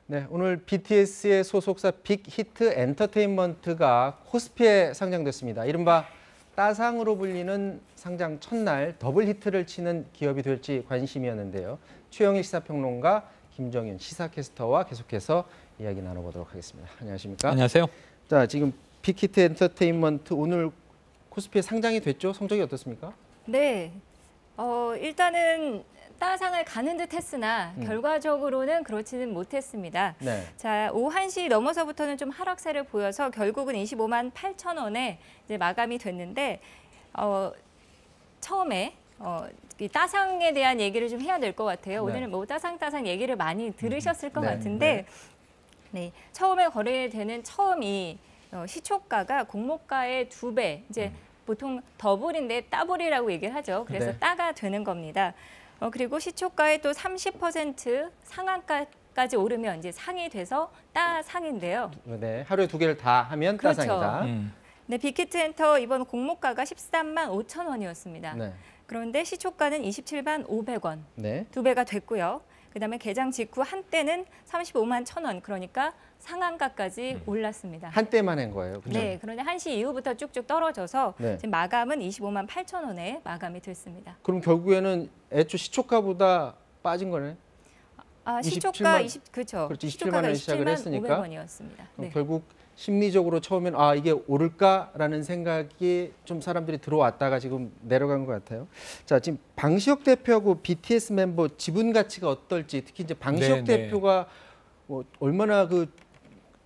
네, 오늘 BTS의 소속사 빅히트 엔터테인먼트가 코스피에 상장됐습니다. 이른바 따상으로 불리는 상장 첫날 더블 히트를 치는 기업이 될지 관심이었는데요. 최영일 시사평론가, 김정윤 시사캐스터와 계속해서 이야기 나눠보도록 하겠습니다. 안녕하십니까? 안녕하세요. 자, 지금 빅히트 엔터테인먼트 오늘 코스피에 상장이 됐죠? 성적이 어떻습니까? 네, 일단은 따상을 가는 듯 했으나 결과적으로는 그렇지는 못했습니다. 네. 자, 오후 1시 넘어서부터는 좀 하락세를 보여서 결국은 25만 8천 원에 이제 마감이 됐는데 처음에 이 따상에 대한 얘기를 좀 해야 될 것 같아요. 네. 오늘은 뭐 따상 얘기를 많이 들으셨을 것 네. 같은데 네, 처음에 거래되는 처음이 시초가가 공모가의 2배, 이제 보통 더블인데 따블이라고 얘기를 하죠. 그래서 네. 따가 되는 겁니다. 그리고 시초가의 또 30% 상한가까지 오르면 이제 상이 돼서 따상인데요. 네, 하루에 2개를 다 하면 그렇죠. 따상이다. 네, 빅히트 엔터 이번 공모가가 13만 5천 원이었습니다. 네. 그런데 시초가는 27만 500원, 네. 2배가 됐고요. 그다음에 개장 직후 한때는 35만 1천 원, 그러니까 상한가까지 올랐습니다. 한때만 한 거예요. 그죠? 네, 그런데 1시 이후부터 쭉쭉 떨어져서 네. 지금 마감은 25만 8천 원에 마감이 됐습니다. 그럼 결국에는 애초 시초가보다 빠진 거네. 시초가 27만, 그렇죠. 그렇죠. 27만 시초가가 원 시작을 27만 했으니까. 500원이었습니다. 그럼 네. 결국 심리적으로 처음엔 이게 오를까라는 생각이 좀 사람들이 들어왔다가 지금 내려간 것 같아요. 자, 지금 방시혁 대표하고 BTS 멤버 지분 가치가 어떨지, 특히 이제 방시혁 대표가 얼마나 그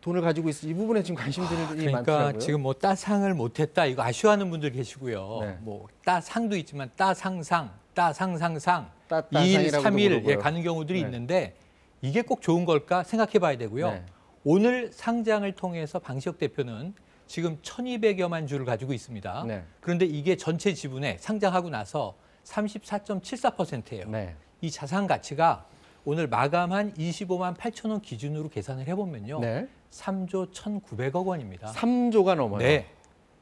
돈을 가지고 있을지 이 부분에 지금 관심들이 그러니까 많더라고요. 지금 뭐 따상을 못했다 이거 아쉬워하는 분들 계시고요. 네. 뭐 따상도 있지만 따상상, 따상상상, 따상이라고도 2일, 3일 부르고요. 가는 경우들이 네. 있는데 이게 꼭 좋은 걸까 생각해 봐야 되고요. 네. 오늘 오늘 상장을 통해서 방시혁 대표는 지금 1,200여만 주를 가지고 있습니다. 네. 그런데 이게 전체 지분의 상장하고 나서 34.74%예요. 네. 이 자산 가치가 오늘 마감한 25만 8천 원 기준으로 계산을 해보면요. 네. 3조 1,900억 원입니다. 3조가 넘어요. 네.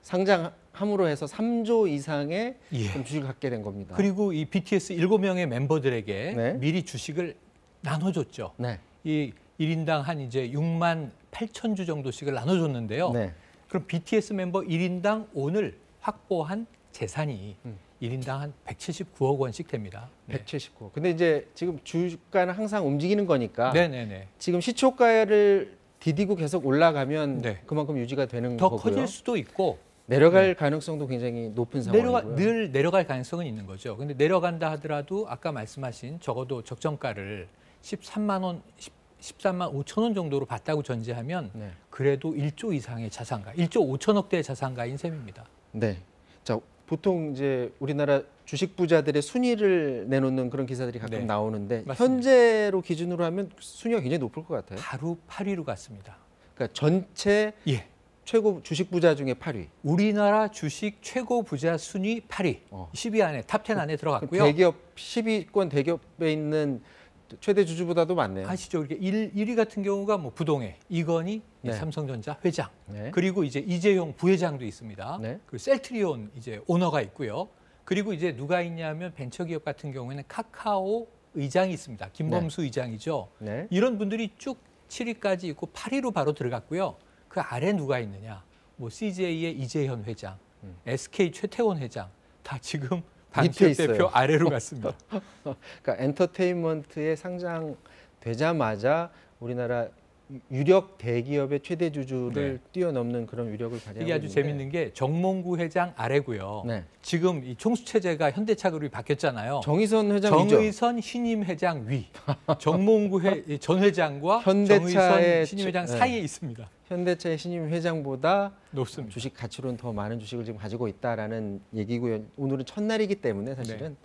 상장함으로 해서 3조 이상의 예. 좀 주식을 갖게 된 겁니다. 그리고 이 BTS 7명의 멤버들에게 네. 미리 주식을 나눠줬죠. 네. 이 1인당 한 이제 6만 8천 주 정도씩을 나눠줬는데요. 네. 그럼 BTS 멤버 1인당 오늘 확보한 재산이 1인당 한 179억 원씩 됩니다. 네. 179. 근데 이제 지금 주가는 항상 움직이는 거니까 네네네. 지금 시초가를 디디고 계속 올라가면 네. 그만큼 유지가 되는 더 거고요. 커질 수도 있고 내려갈 가능성도 굉장히 높은 상황이고요. 늘 내려갈 가능성은 있는 거죠. 근데 내려간다 하더라도 아까 말씀하신 적어도 적정가를 13만 5천 원 정도로 봤다고 전제하면 네. 그래도 1조 이상의 자산가, 1조 5천억 대의 자산가인 셈입니다. 네. 자, 보통 이제 우리나라 주식 부자들의 순위를 내놓는 그런 기사들이 가끔 네. 나오는데 맞습니다. 현재로 기준으로 하면 순위가 굉장히 높을 것 같아요. 바로 8위로 갔습니다. 그러니까 전체 예. 최고 주식 부자 중에 8위. 우리나라 주식 최고 부자 순위 8위, 10위 안에 탑 10 안에 들어갔고요. 대기업 10위권 대기업에 있는 최대 주주보다도 많네요. 아시죠? 이렇게 1위 같은 경우가 뭐 부동의 이건희 네. 삼성전자 회장, 네. 그리고 이제 이재용 부회장도 있습니다. 네. 그리고 셀트리온 이제 오너가 있고요. 그리고 이제 누가 있냐면 벤처기업 같은 경우에는 카카오 의장이 있습니다. 김범수 의장이죠. 네. 이런 분들이 쭉 7위까지 있고 8위로 바로 들어갔고요. 그 아래 누가 있느냐? 뭐 CJ의 이재현 회장, SK 최태원 회장 다 지금 밑에 방시혁 있어요. 대표 아래로 갔습니다. 그러니까 엔터테인먼트에 상장되자마자 우리나라 유력 대기업의 최대 주주를 뛰어넘는 그런 위력을 발휘하고 이게 아주 있는데. 재밌는 게 정몽구 회장 아래고요. 네. 지금 이 총수 체제가 현대차그룹이 바뀌었잖아요. 정의선 회장이죠. 정의선 신임 회장 위, 정몽구 전 회장과 현대차의 정의선 신임 회장 네. 사이에 있습니다. 현대차의 신임 회장보다 높습니다. 주식 가치로는 더 많은 주식을 지금 가지고 있다라는 얘기고요. 오늘은 첫날이기 때문에 사실은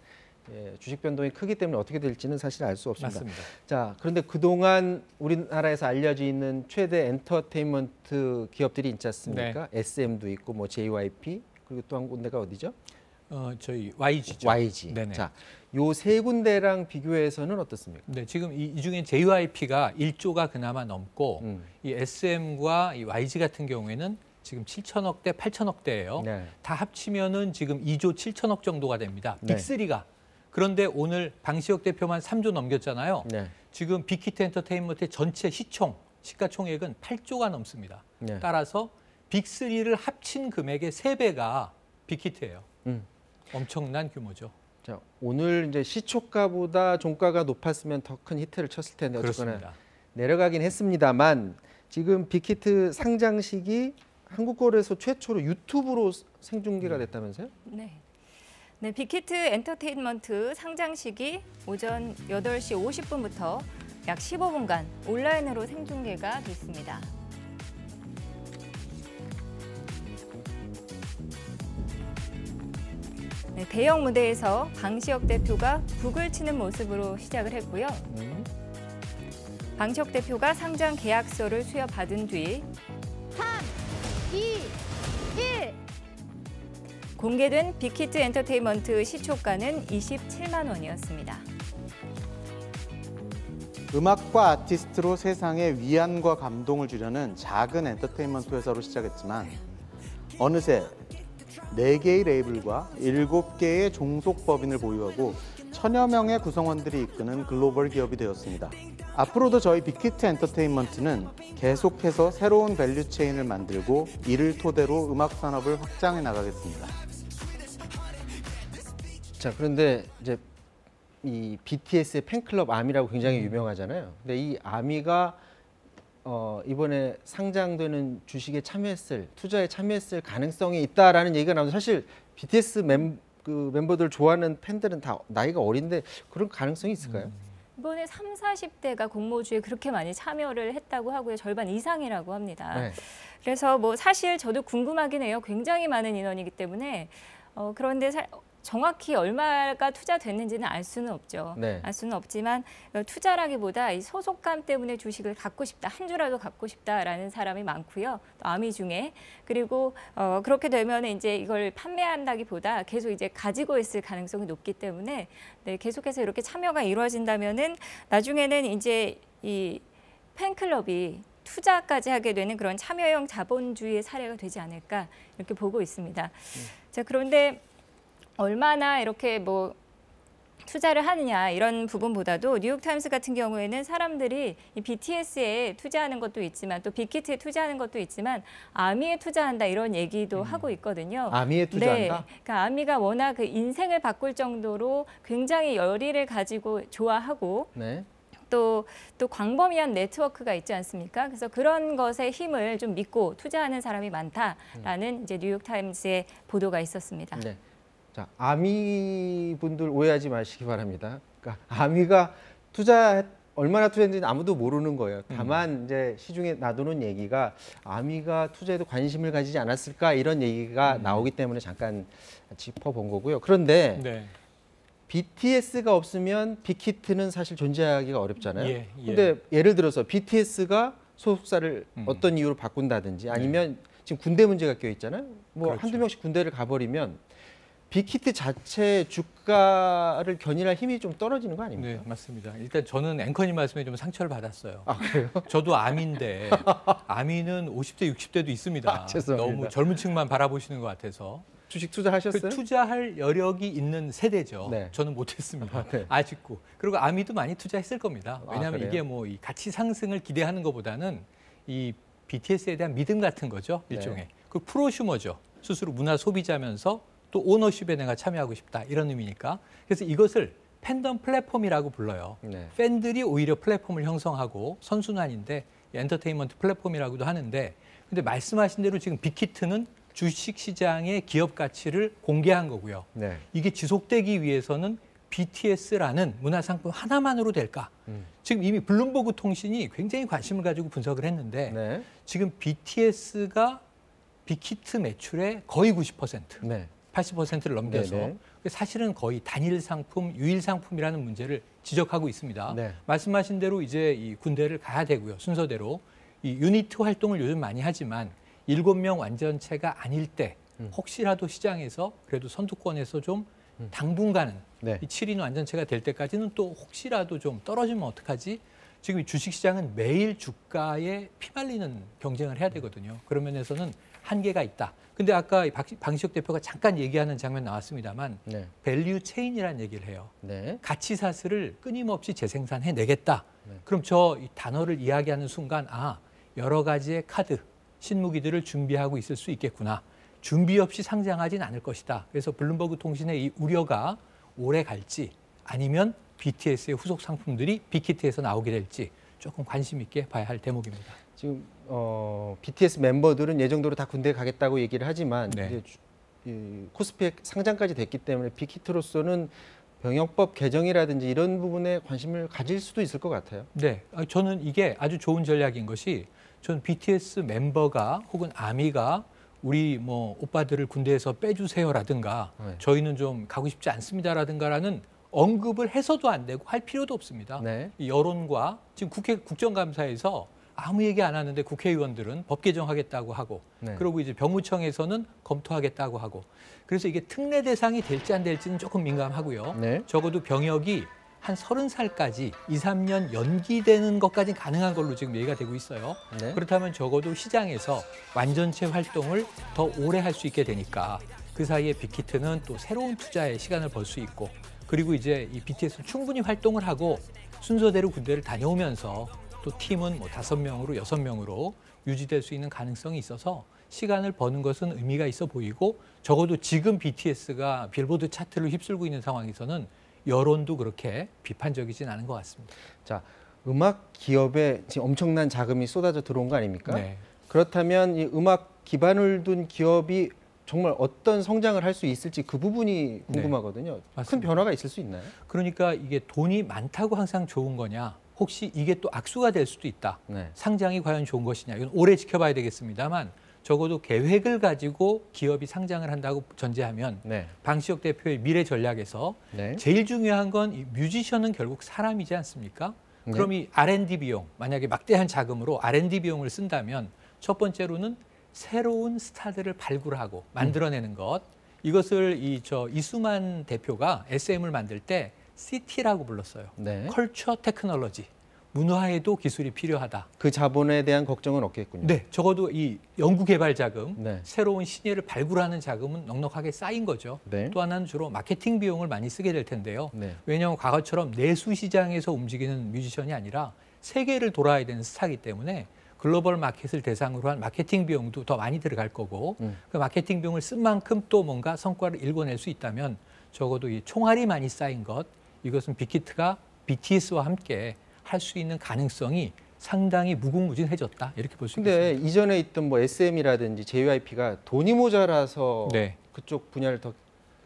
주식 변동이 크기 때문에 어떻게 될지는 사실 알 수 없습니다. 맞습니다. 자, 그런데 그동안 우리나라에서 알려져 있는 최대 엔터테인먼트 기업들이 있지 않습니까? SM도 있고 뭐 JYP 그리고 또 한 군데가 어디죠? 저희 YG죠. YG. 네네. 자, 요 세 군데랑 비교해서는 어떻습니까? 네, 지금 이 중에 JYP가 1조가 그나마 넘고 이 SM과 이 YG 같은 경우에는 지금 7천억 대, 8천억 대예요. 네. 다 합치면은 지금 2조 7천억 정도가 됩니다. 네. 빅3가 그런데 오늘 방시혁 대표만 3조 넘겼잖아요. 네. 지금 빅히트 엔터테인먼트의 전체 시가총액은 8조가 넘습니다. 네. 따라서 빅3를 합친 금액의 3배가 빅히트예요. 엄청난 규모죠. 자, 오늘 이제 시초가보다 종가가 높았으면 더 큰 히트를 쳤을 텐데 어쨌거나 그렇습니다. 내려가긴 했습니다만 지금 빅히트 상장식이 한국거래소 최초로 유튜브로 생중계가 됐다면서요? 네. 네, 빅히트 엔터테인먼트 상장식이 오전 8시 50분부터 약 15분간 온라인으로 생중계가 됐습니다. 네, 대형 무대에서 방시혁 대표가 북을 치는 모습으로 시작을 했고요. 방시혁 대표가 상장 계약서를 수여받은 뒤 3, 2, 1. 공개된 빅히트 엔터테인먼트 시초가는 27만 원이었습니다. 음악과 아티스트로 세상에 위안과 감동을 주려는 작은 엔터테인먼트 회사로 시작했지만 어느새 4개의 레이블과 7개의 종속법인을 보유하고 1000여 명의 구성원들이 이끄는 글로벌 기업이 되었습니다. 앞으로도 저희 빅히트 엔터테인먼트는 계속해서 새로운 밸류 체인을 만들고 이를 토대로 음악 산업을 확장해 나가겠습니다. 자, 그런데 이제 이 BTS의 팬클럽 아미라고 굉장히 유명하잖아요. 근데 이 아미가 이번에 상장되는 주식에 투자에 참여했을 가능성이 있다라는 얘기가 나오는데 사실 BTS 멤버들 좋아하는 팬들은 다 나이가 어린데 그런 가능성이 있을까요? 이번에 30, 40대가 공모주에 그렇게 많이 참여를 했다고 하고요. 절반 이상이라고 합니다. 네. 그래서 뭐 사실 저도 궁금하긴 해요. 굉장히 많은 인원이기 때문에 그런데 정확히 얼마가 투자됐는지는 알 수는 없죠. 네. 알 수는 없지만 투자라기보다 이 소속감 때문에 주식을 갖고 싶다, 한 주라도 갖고 싶다라는 사람이 많고요. 또 아미 중에 그리고 그렇게 되면 이제 이걸 판매한다기보다 계속 이제 가지고 있을 가능성이 높기 때문에 네, 계속해서 이렇게 참여가 이루어진다면은 나중에는 이제 이 팬클럽이 투자까지 하게 되는 그런 참여형 자본주의의 사례가 되지 않을까 이렇게 보고 있습니다. 자, 그런데 얼마나 이렇게 뭐 투자를 하느냐 이런 부분보다도 뉴욕타임스 같은 경우에는 사람들이 이 BTS에 투자하는 것도 있지만 또 빅히트에 투자하는 것도 있지만 아미에 투자한다 이런 얘기도 하고 있거든요. 아미에 투자한다? 네, 그러니까 아미가 워낙 그 인생을 바꿀 정도로 굉장히 열의를 가지고 좋아하고 네. 또 광범위한 네트워크가 있지 않습니까? 그래서 그런 것에 힘을 좀 믿고 투자하는 사람이 많다라는 이제 뉴욕타임스의 보도가 있었습니다. 네. 자, 아미 분들 오해하지 마시기 바랍니다. 그러니까 아미가 얼마나 투자했는지 아무도 모르는 거예요. 다만 이제 시중에 놔두는 얘기가 아미가 투자에도 관심을 가지지 않았을까 이런 얘기가 나오기 때문에 잠깐 짚어본 거고요. 그런데 네. BTS가 없으면 빅히트는 사실 존재하기가 어렵잖아요. 예. 근데 예를 들어서 BTS가 소속사를 어떤 이유로 바꾼다든지 아니면 지금 군대 문제가 껴 있잖아요. 뭐 그렇죠. 한두 명씩 군대를 가버리면 빅히트 자체 주가를 견인할 힘이 좀 떨어지는 거 아닙니까? 네, 맞습니다. 일단 저는 앵커님 말씀에 좀 상처를 받았어요. 아, 그래요? 저도 아미인데 아미는 50대, 60대도 있습니다. 아, 죄송합니다. 너무 젊은 층만 바라보시는 것 같아서. 주식 투자하셨어요? 그 투자할 여력이 있는 세대죠. 네. 저는 못했습니다. 네. 아직도. 그리고 아미도 많이 투자했을 겁니다. 왜냐하면 그래요? 이게 뭐 이 가치 상승을 기대하는 것보다는 이 BTS에 대한 믿음 같은 거죠. 일종의. 네. 그 프로슈머죠. 스스로 문화 소비자면서 또 오너십에 내가 참여하고 싶다 이런 의미니까. 그래서 이것을 팬덤 플랫폼이라고 불러요. 네. 팬들이 오히려 플랫폼을 형성하고 선순환인데 엔터테인먼트 플랫폼이라고도 하는데 근데 말씀하신 대로 지금 빅히트는 주식시장의 기업 가치를 공개한 거고요. 네. 이게 지속되기 위해서는 BTS라는 문화상품 하나만으로 될까? 지금 이미 블룸버그 통신이 굉장히 관심을 가지고 분석을 했는데 네. 지금 BTS가 빅히트 매출의 거의 90%, 네. 80%를 넘겨서 네네. 사실은 거의 단일 상품, 유일 상품이라는 문제를 지적하고 있습니다. 네. 말씀하신 대로 이제 이 군대를 가야 되고요. 순서대로 이 유니트 활동을 요즘 많이 하지만 7명 완전체가 아닐 때 혹시라도 시장에서 그래도 선두권에서 좀 당분간은 네. 이 7인 완전체가 될 때까지는 또 혹시라도 좀 떨어지면 어떡하지? 지금 이 주식시장은 매일 주가에 피말리는 경쟁을 해야 되거든요. 그런 면에서는 한계가 있다. 근데 아까 방시혁 대표가 잠깐 얘기하는 장면 나왔습니다만 네. 밸류 체인이라는 얘기를 해요. 네. 가치사슬을 끊임없이 재생산해내겠다. 네. 그럼 저 단어를 이야기하는 순간 여러 가지의 카드, 신무기들을 준비하고 있을 수 있겠구나. 준비 없이 상장하진 않을 것이다. 그래서 블룸버그 통신의 이 우려가 오래 갈지 아니면 BTS의 후속 상품들이 빅히트에서 나오게 될지 조금 관심 있게 봐야 할 대목입니다. 지금 BTS 멤버들은 예정대로 다 군대에 가겠다고 얘기를 하지만 네. 이제 코스피에 상장까지 됐기 때문에 빅히트로서는 병역법 개정이라든지 이런 부분에 관심을 가질 수도 있을 것 같아요. 네, 저는 이게 아주 좋은 전략인 것이 저는 BTS 멤버가 혹은 아미가 우리 뭐 오빠들을 군대에서 빼주세요라든가 네. 저희는 좀 가고 싶지 않습니다라든가라는 언급을 해서도 안 되고 할 필요도 없습니다. 네. 이 여론과 지금 국회 국정감사에서 아무 얘기 안 하는데 국회의원들은 법 개정하겠다고 하고 네. 그리고 이제 병무청에서는 검토하겠다고 하고 그래서 이게 특례 대상이 될지 안 될지는 조금 민감하고요. 네. 적어도 병역이 한 30살까지 2, 3년 연기되는 것까지 가능한 걸로 지금 얘기가 되고 있어요. 네. 그렇다면 적어도 시장에서 완전체 활동을 더 오래 할 수 있게 되니까 그 사이에 빅히트는 또 새로운 투자의 시간을 벌 수 있고 그리고 이제 이 BTS는 충분히 활동을 하고 순서대로 군대를 다녀오면서 또 팀은 뭐 5명으로 6명으로 유지될 수 있는 가능성이 있어서 시간을 버는 것은 의미가 있어 보이고 적어도 지금 BTS가 빌보드 차트를 휩쓸고 있는 상황에서는 여론도 그렇게 비판적이진 않은 것 같습니다. 자, 음악 기업에 지금 엄청난 자금이 쏟아져 들어온 거 아닙니까? 네. 그렇다면 이 음악 기반을 둔 기업이 정말 어떤 성장을 할 수 있을지 그 부분이 궁금하거든요. 큰 맞습니다. 변화가 있을 수 있나요? 그러니까 이게 돈이 많다고 항상 좋은 거냐? 혹시 이게 또 악수가 될 수도 있다. 네. 상장이 과연 좋은 것이냐? 이건 오래 지켜봐야 되겠습니다만 적어도 계획을 가지고 기업이 상장을 한다고 전제하면 네. 방시혁 대표의 미래 전략에서 네. 제일 중요한 건 이 뮤지션은 결국 사람이지 않습니까? 네. 그럼 이 R&D 비용, 만약에 막대한 자금으로 R&D 비용을 쓴다면 첫 번째로는 새로운 스타들을 발굴하고 만들어내는 것. 이것을 이수만 대표가 SM을 만들 때 CT라고 불렀어요. 네. 컬처 테크놀로지. 문화에도 기술이 필요하다. 그 자본에 대한 걱정은 없겠군요. 네, 적어도 이 연구개발 자금, 네. 새로운 신예를 발굴하는 자금은 넉넉하게 쌓인 거죠. 네. 또 하나는 주로 마케팅 비용을 많이 쓰게 될 텐데요. 네. 왜냐하면 과거처럼 내수 시장에서 움직이는 뮤지션이 아니라 세계를 돌아야 되는 스타이기 때문에 글로벌 마켓을 대상으로 한 마케팅 비용도 더 많이 들어갈 거고 그 마케팅 비용을 쓴 만큼 또 뭔가 성과를 일궈낼 수 있다면 적어도 이 총알이 많이 쌓인 것, 이것은 빅히트가 BTS와 함께 할 수 있는 가능성이 상당히 무궁무진해졌다 이렇게 볼 수 있습니다. 근데 이전에 있던 뭐 SM이라든지 JYP가 돈이 모자라서 네. 그쪽 분야를 더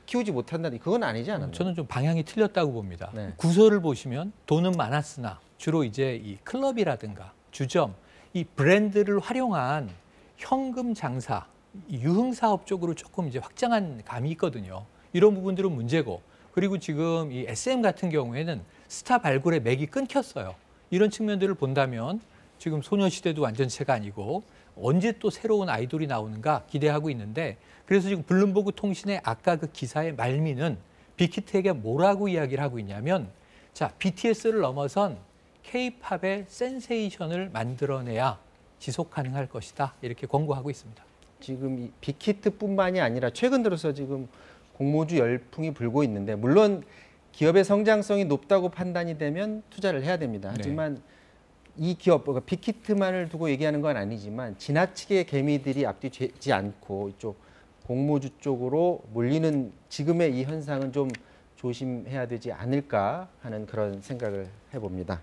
키우지 못한다니 그건 아니지 않나요? 저는 좀 방향이 틀렸다고 봅니다. 네. 구설을 보시면 돈은 많았으나 주로 이제 이 클럽이라든가 주점, 이 브랜드를 활용한 현금 장사, 이 유흥 사업 쪽으로 조금 이제 확장한 감이 있거든요. 이런 부분들은 문제고, 그리고 지금 이 SM 같은 경우에는 스타 발굴의 맥이 끊겼어요. 이런 측면들을 본다면 지금 소녀시대도 완전체가 아니고 언제 또 새로운 아이돌이 나오는가 기대하고 있는데, 그래서 지금 블룸버그 통신의 아까 그 기사의 말미는 빅히트에게 뭐라고 이야기를 하고 있냐면, 자, BTS를 넘어선 K-팝의 센세이션을 만들어내야 지속 가능할 것이다, 이렇게 권고하고 있습니다. 지금 이 빅히트뿐만이 아니라 최근 들어서 지금 공모주 열풍이 불고 있는데, 물론 기업의 성장성이 높다고 판단이 되면 투자를 해야 됩니다. 하지만 이 기업, 그러니까 빅히트만을 두고 얘기하는 건 아니지만 지나치게 개미들이 앞뒤지 않고 이쪽 공모주 쪽으로 몰리는 지금의 이 현상은 좀 조심해야 되지 않을까 하는 그런 생각을 해봅니다.